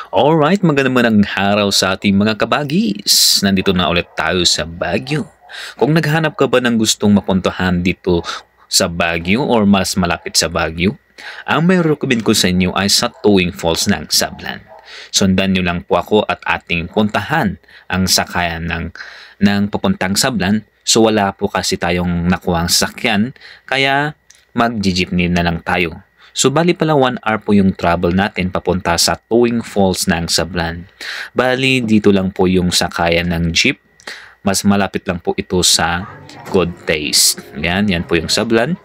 Alright, magandang araw sa ating mga kabagis. Nandito na ulit tayo sa Baguio. Kung naghanap ka ba ng gustong mapuntahan dito sa Baguio or mas malapit sa Baguio, ang may recommend ko sa inyo ay sa Towing Falls ng Sablan. Sundan nyo lang po ako at ating puntahan ang sakayan ng papuntang Sablan. So wala po kasi tayong nakuhang sakyan, kaya mag-jeepney na lang tayo. So bali pala 1 hour po yung travel natin papunta sa Towing Falls ng Sablan. Bali dito lang po yung sakayan ng jeep. Mas malapit lang po ito sa Good Taste. Yan po yung Sablan.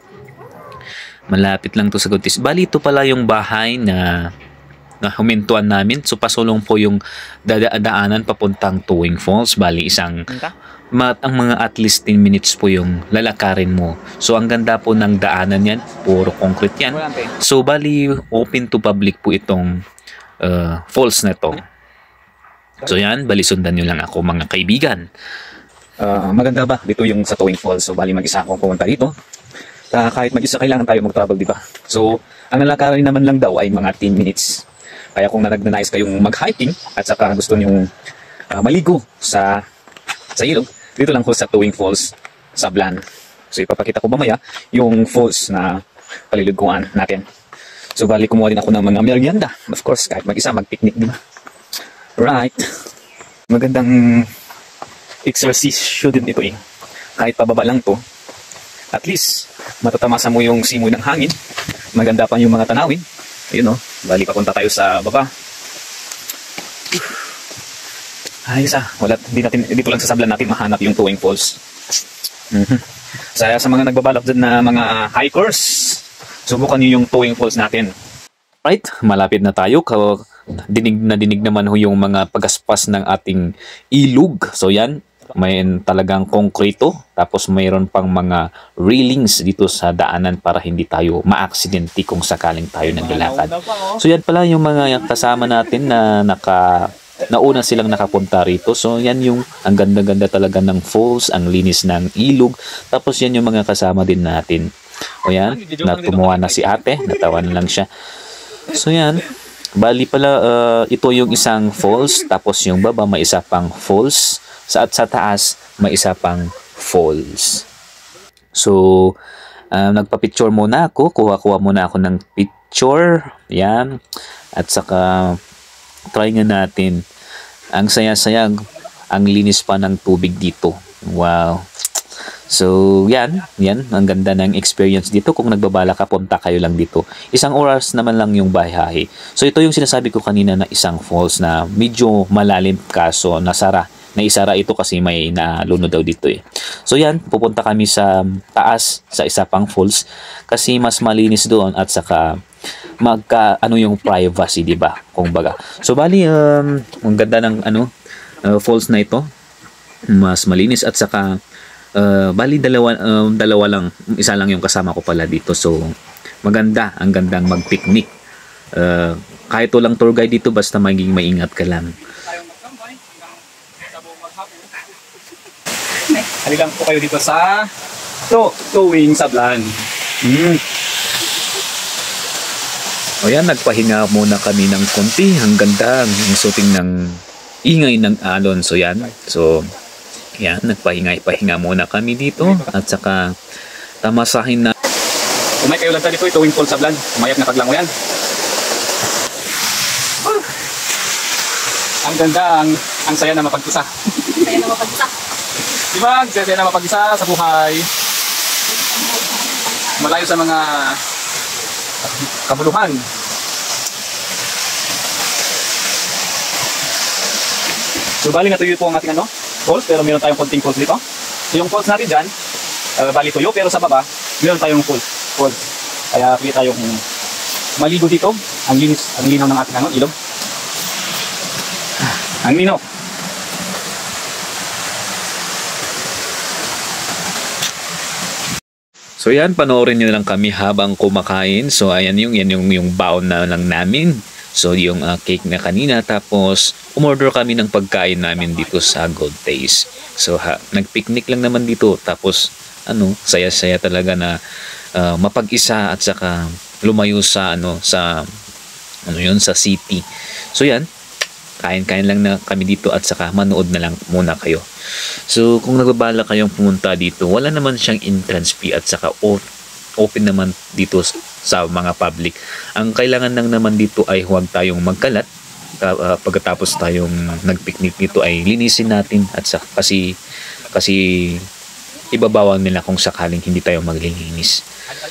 Malapit lang to sa Good Taste. Bali ito pala yung bahay na humintuan namin. So pasulong po yung dadaanan papuntang Towing Falls. Bali isang ang mga at least 10 minutes po yung lalakarin mo. So ang ganda po ng daanan yan, puro concrete yan. So bali open to public po itong falls na to. So yan, bali sundan nyo lang ako mga kaibigan. Maganda ba dito yung sa Towing Falls? So bali mag-isa akong pumunta dito. Kahit mag-isa kailangan tayo mag-travel, di ba? So ang lalakarin naman lang daw ay mga 10 minutes. Kaya kung nagnanais kayong mag-hiking at saka gusto nyong maligo sa ilog, dito lang po sa Towing Falls, Sablan. So ipapakita ko mamaya yung falls na paliliguan natin. So bali kumuha din ako ng mga merienda. Of course, kahit mag-isa, mag-picnic, di ba? Right. Magandang exercise din ito eh. Kahit pababa lang to, at least matatamasa mo yung simoy ng hangin. Maganda pa yung mga tanawin. Ayun o, bali papunta tayo sa baba. Ayos wala, dito lang sa Sablan natin mahanap yung Towing Falls. Sa mga nagbabalak dyan na mga hikers, subukan nyo yung Towing Falls natin. Right, malapit na tayo. Dinig naman ho yung mga pagaspas ng ating ilog. So yan, may talagang konkreto. Tapos mayroon pang mga railings dito sa daanan para hindi tayo ma-aksidente kung sakaling tayo naglalakad. So yan pala yung mga kasama natin na nauna silang nakapunta rito. So yan yung ang ganda-ganda talaga ng falls, ang linis ng ilog. Tapos yan yung mga kasama din natin. O yan, natumuha na si ate, natawa na lang siya. So yan, bali pala ito yung isang falls, tapos yung baba may isa pang falls, at sa taas may isa pang falls. So nagpa-picture muna ako, kuha muna ako ng picture. Yan, at saka try nga natin. Ang saya-saya, ang linis pa ng tubig dito. Wow. So, yan. Ang ganda ng experience dito. Kung nagbabala ka, punta kayo lang dito. 1 oras naman lang yung bahahe. So, ito yung sinasabi ko kanina na isang falls na medyo malalim kaso naisara ito kasi may naluno daw dito eh. So, yan. Pupunta kami sa taas sa isa pang falls kasi mas malinis doon at saka ano yung privacy, di ba? Kung baga. So bali ang ganda ng falls na ito. Mas malinis at saka bali dalawa lang, isa lang yung kasama ko pala dito. So maganda, ang gandang mag-picnic. Kahit walang tour guide dito basta maging maingat ka lang. Halilang po kayo dito sa Towing Sablan. O yan, nagpahinga muna kami ng konti. Ang ganda, ang suting ng ingay ng alon. So yan, yan, nagpahinga muna kami dito. At saka tamasahin na. Umay kayo lang dito, Towing Falls Sablan. Umayag na paglango yan. Ang ganda, ang saya na mapag-isa. Saya na mapag-isa. Diba? Saya na mapag-isa sa buhay. Malayo sa mga kabuluhan. So bali na tuyo po ang ating falls, pero meron tayong konting falls dito. So yung falls natin dyan, bali tuyo, pero sa baba, meron tayong falls. Kaya pwede tayong maligo dito. Ang linaw ng ating ilog. Ang linaw. So yan, panoorin nyo lang kami habang kumakain. So ayan yung baon na lang namin. So yung cake na kanina, tapos umorder kami ng pagkain namin dito sa Good Taste. So nagpicnic lang naman dito, tapos saya-saya talaga na mapag-isa at saka lumayo sa sa city. So yan, kain-kain lang na kami dito at saka manood na lang muna kayo. So kung nagbabala kayong pumunta dito, wala naman siyang entrance fee at saka open naman dito sa mga public. Ang kailangan lang naman dito ay huwag tayong magkalat. Pagkatapos tayong nagpiknik dito ay linisin natin at saka kasi ibabawal nila kung sakaling hindi tayo maglilinis.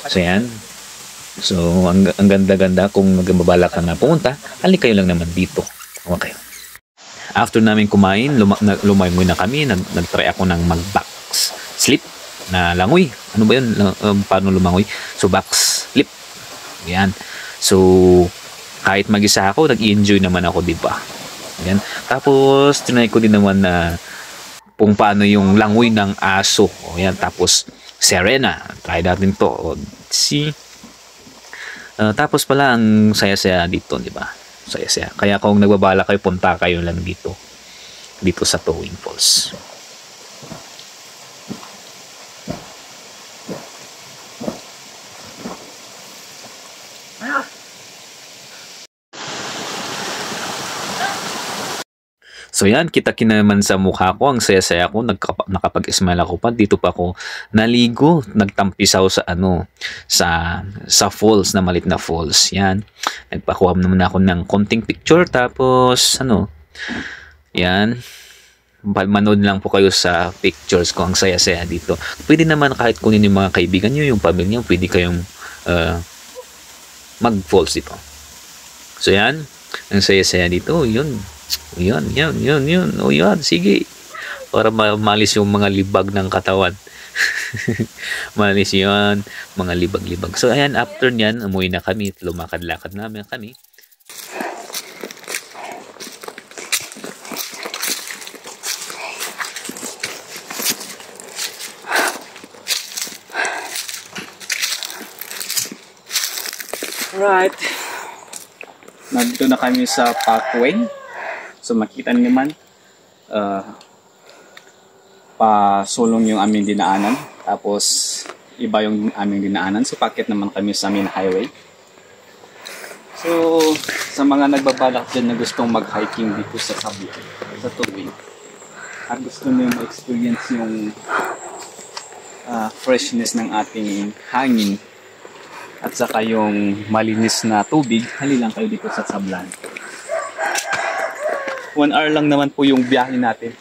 So yan. So ang ganda-ganda kung nagbabala ka na pumunta, halika kayo lang naman dito. Okay. After namin kumain, lumangoy na kami, nagtry ako ng mag-back slip na langoy. Ano ba yun? Paano lumangoy? So back slip. Yan. So kahit mag-isa ako, nag-enjoy naman ako, di ba? Yan. Tapos, tinry ko din naman na kung paano yung langoy ng aso. O yan. Tapos, Serena. Try natin to. O, see? Tapos pala, ang saya-saya dito, di ba? Saya-saya. Kaya kung nagbabala kayo, punta kayo lang dito. Dito sa Towing Falls. So yan, kita-kita naman sa mukha ko, ang saya-saya ko, nakapag-smile ako pa. Dito pa ako naligo, nagtampisaw sa sa falls, na malit na falls. Yan. Nagpakuha naman ako ng konting picture, tapos yan. Manood lang po kayo sa pictures ko, ang saya-saya dito. Pwede naman kahit kunin yung mga kaibigan nyo, yung pamilya nyo, pwede kayong mag-falls dito. So yan, ang saya-saya dito, yun. Yun. O yan, sige. Para malis yung mga libag ng katawan. Malis yun, mga libag-libag. So ayan, after nyan, umuwi na kami. Lumakad-lakad namin kami. Right. Nandito na kami sa Parkway. So makita niyo naman, pasulong yung aming dinaanan. Tapos iba yung aming dinaanan. So packet naman kami sa main highway. So sa mga nagbabalak dyan na gustong mag-hiking dito sa Sablan, sa Towing, at gusto nyo ma-experience yung freshness ng ating hangin at saka yung malinis na tubig, hali lang kayo dito sa Sablan. 1 hour lang naman po yung biyahe natin.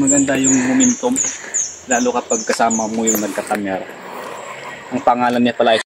Maganda yung momentum, lalo kapag kasama mo yung nagkakamera. Ang pangalan niya pala ay